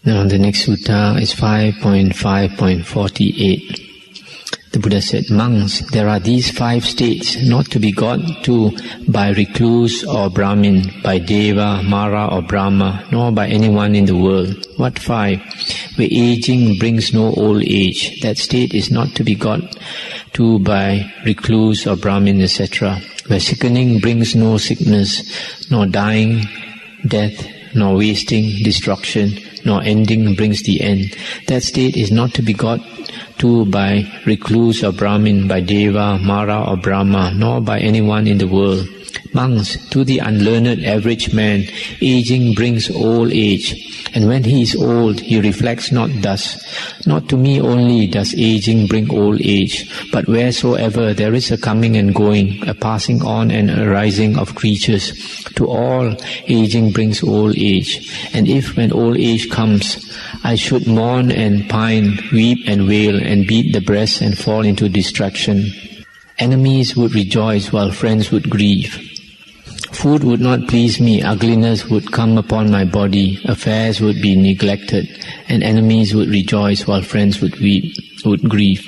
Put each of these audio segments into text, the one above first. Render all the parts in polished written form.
Now the next sutta is 5.5.48. The Buddha said, monks, there are these 5 states not to be got to by recluse or Brahmin, by Deva, Mara or Brahma, nor by anyone in the world. What 5? Where aging brings no old age. That state is not to be got to by recluse or Brahmin, etc. Where sickening brings no sickness, nor dying, death, nor wasting, destruction, nor ending brings the end. That state is not to be got to by recluse or Brahmin, by Deva, Mara or Brahma, nor by anyone in the world. Monks, to the unlearned average man, aging brings old age, and when he is old, he reflects not thus. Not to me only does aging bring old age, but wheresoever there is a coming and going, a passing on and a rising of creatures, to all aging brings old age. And if when old age comes, I should mourn and pine, weep and wail, and beat the breast and fall into distraction, enemies would rejoice while friends would grieve. Food would not please me, ugliness would come upon my body, affairs would be neglected, and enemies would rejoice while friends would grieve.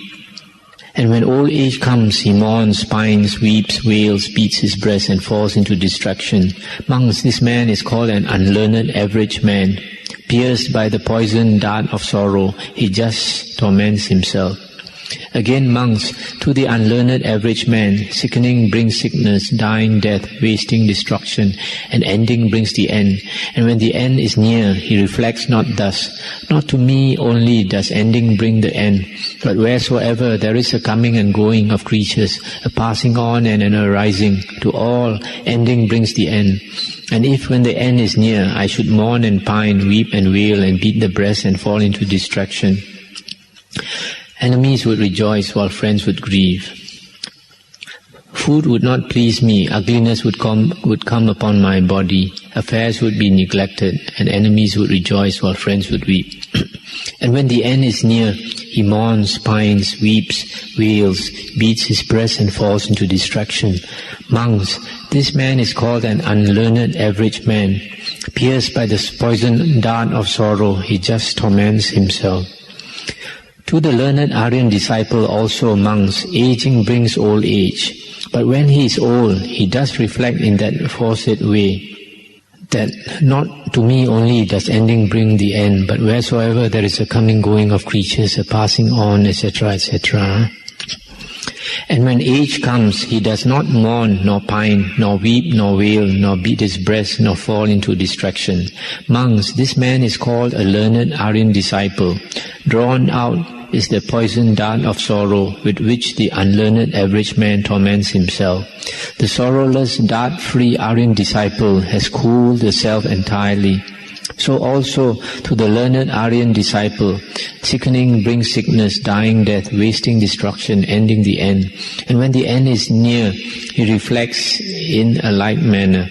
And when old age comes, he mourns, pines, weeps, wails, beats his breast, and falls into distraction. Monks, this man is called an unlearned average man. Pierced by the poison dart of sorrow, he just torments himself. Again, monks, to the unlearned average man, sickening brings sickness, dying death, wasting destruction, and ending brings the end. And when the end is near, he reflects not thus. Not to me only does ending bring the end, but wheresoever there is a coming and going of creatures, a passing on and an arising, to all ending brings the end. And if when the end is near, I should mourn and pine, weep and wail, and beat the breast and fall into distraction, enemies would rejoice while friends would grieve. Food would not please me, ugliness would come upon my body, affairs would be neglected, and enemies would rejoice while friends would weep. And when the end is near, he mourns, pines, weeps, wails, beats his breast and falls into distraction. Monks, this man is called an unlearned average man. Pierced by the poison dart of sorrow, he just torments himself. To the learned Aryan disciple also, monks, aging brings old age. But when he is old, he does reflect in that aforesaid way, that not to me only does ending bring the end, but wheresoever there is a coming going of creatures, a passing on, etc., etc. And when age comes, he does not mourn, nor pine, nor weep, nor wail, nor beat his breast, nor fall into distraction. Monks, this man is called a learned Aryan disciple. Drawn out is the poison dart of sorrow with which the unlearned average man torments himself. The sorrowless, dart-free Aryan disciple has cooled the self entirely. So also to the learned Aryan disciple, sickening brings sickness, dying death, wasting destruction, ending the end. And when the end is near, he reflects in a like manner.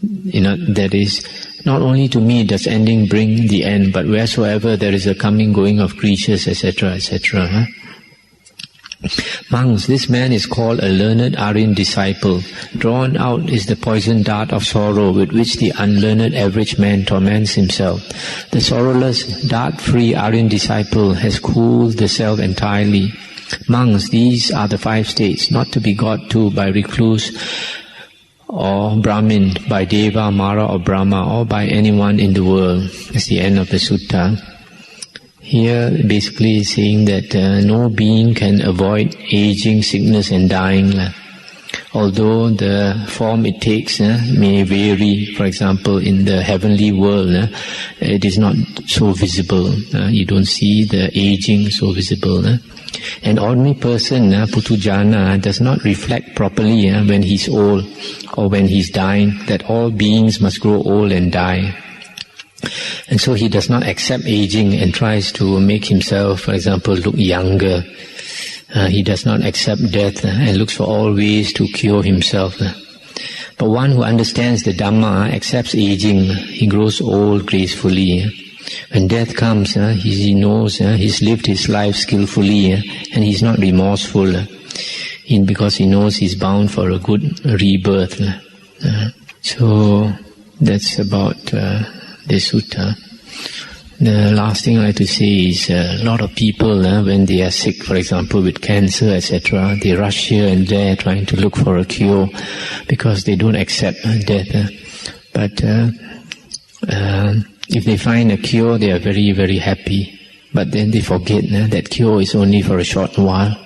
That is, not only to me does ending bring the end, but wheresoever there is a coming going of creatures, etc., etc. Monks, this man is called a learned Aryan disciple. Drawn out is the poison dart of sorrow with which the unlearned average man torments himself. The sorrowless, dart-free Aryan disciple has cooled the self entirely. Monks, these are the 5 states not to be got to by recluse or Brahmin, by Deva, Mara or Brahma, or by anyone in the world. That's the end of the sutta. Here basically is saying that no being can avoid aging, sickness and dying. Although the form it takes may vary. For example, in the heavenly world, it is not so visible. You don't see the aging so visible. An ordinary person, Putujana, does not reflect properly when he's old or when he's dying, that all beings must grow old and die. And so he does not accept aging and tries to make himself, for example, look younger. He does not accept death and looks for all ways to cure himself. But one who understands the Dhamma accepts aging. He grows old gracefully. When death comes, he knows he's lived his life skillfully and he's not remorseful because he knows he's bound for a good rebirth. So that's about this sutta. The last thing I like to say is a lot of people, when they are sick, for example, with cancer, etc., they rush here and there trying to look for a cure because they don't accept death. But if they find a cure, they are very, very happy. But then they forget that cure is only for a short while.